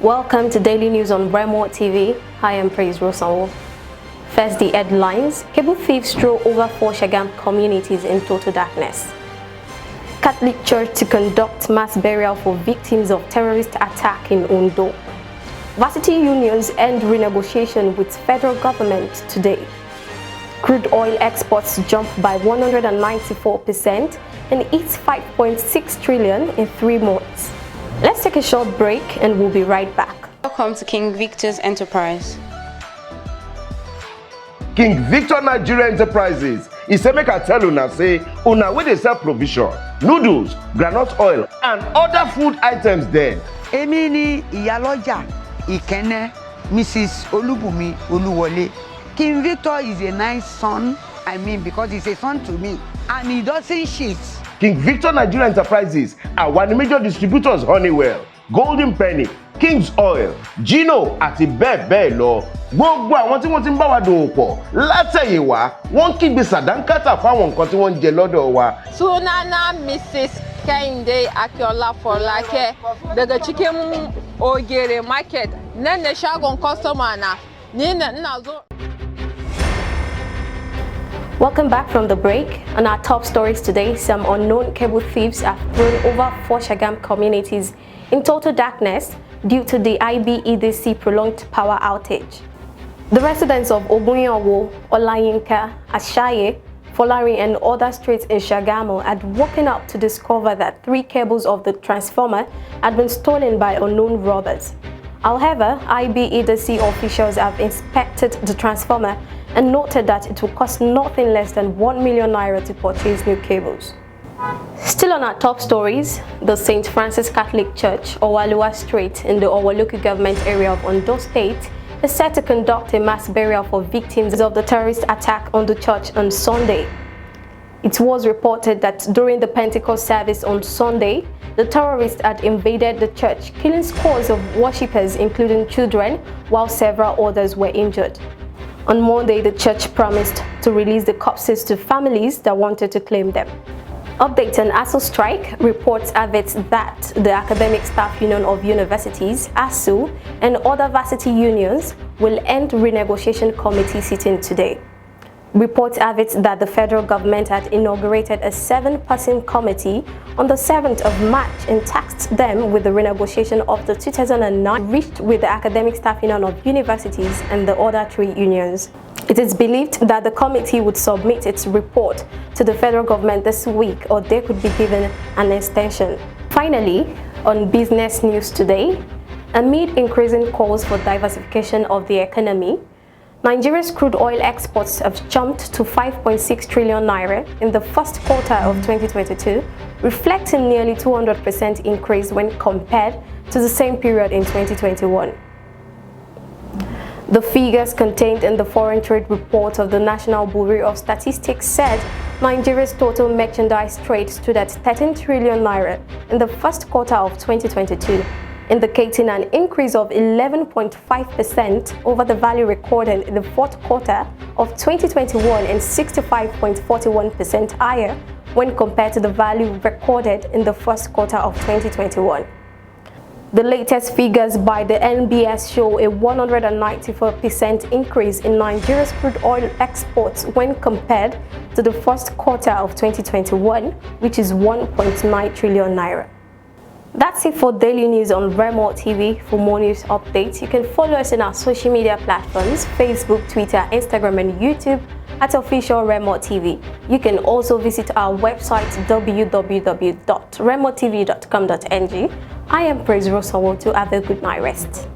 Welcome to Daily News on Remote TV. I am Praise Rosanwo. First, the headlines. Cable thieves throw over 4 Sagamu communities in total darkness. Catholic Church to conduct mass burial for victims of terrorist attack in Ondo. Varsity unions end renegotiation with federal government today. Crude oil exports jump by 194% and hits 5.6 trillion in 3 months. Let's take a short break and we'll be right back. Welcome to King Victor's Enterprise. King Victor Nigeria Enterprises is say make I tell una say una wey dey sell provision, noodles, groundnut oil and other food items then. Èmi ni ìyálọ́jà Ìkẹ́nnẹ́ Mrs. Olúbùnmi Olúwọlé. King Victor is a nice son, because he's a son to me and he doesn't cheat. King Victor Nigeria Enterprises are one of the major distributors Honeywell, Golden Penny, King's Oil, Gino àti bẹ́ẹ̀ bẹ́ẹ̀ lọ. Gbogbo àwọn tí wọ́n ti ń bá wa dòwò pọ̀ látẹ̀yìnwá wọ́n kígbe sàdánkátà fáwọn nǹkan tí wọ́n ń jẹ lọ́dọ̀ wa. Sunana Mrs. Kehinde Akiola Folake daga cikin Ogere Market. Nan ne shagon customer na. Ni na zo. Welcome back from the break. On our top stories today, some unknown cable thieves have thrown over 4 Sagamu communities in total darkness due to the IBEDC prolonged power outage. The residents of Ogunyowo, Olayinka, Ashaye, Folari and other streets in Sagamu had woken up to discover that 3 cables of the transformer had been stolen by unknown robbers. However, IBEDC officials have inspected the transformer and noted that it will cost nothing less than 1 million naira to purchase new cables. Still on our top stories, the St. Francis Catholic Church, Owalua Street in the Owo local government area of Ondo State is set to conduct a mass burial for victims of the terrorist attack on the church on Sunday. It was reported that during the Pentecost service on Sunday, the terrorists had invaded the church, killing scores of worshippers including children, while several others were injured. On Monday, the church promised to release the corpses to families that wanted to claim them. Update on ASU strike. Reports have it that the Academic Staff Union of Universities, ASU, and other varsity unions will end renegotiation committee sitting today. Reports have it that the federal government had inaugurated a 7-person committee on the 7th of March and tasked them with the renegotiation of the 2009 reached with the Academic Staff Union of Universities and the other 3 unions. It is believed that the committee would submit its report to the federal government this week, or they could be given an extension. Finally, on business news today, amid increasing calls for diversification of the economy, Nigeria's crude oil exports have jumped to 5.6 trillion naira in the first quarter of 2022, reflecting nearly 200% increase when compared to the same period in 2021. The figures contained in the foreign trade report of the National Bureau of Statistics said Nigeria's total merchandise trade stood at 13 trillion naira in the first quarter of 2022, indicating an increase of 11.5% over the value recorded in the fourth quarter of 2021 and 65.41% higher when compared to the value recorded in the first quarter of 2021. The latest figures by the NBS show a 194% increase in Nigeria's crude oil exports when compared to the first quarter of 2021, which is 1.9 trillion naira. That's it for Daily News on Remote TV. For more news updates, you can follow us in our social media platforms, Facebook, Twitter, Instagram and YouTube at Official Remote TV. You can also visit our website www.remotv.com.ng. I am Praise Rosanwo. To have a good night rest.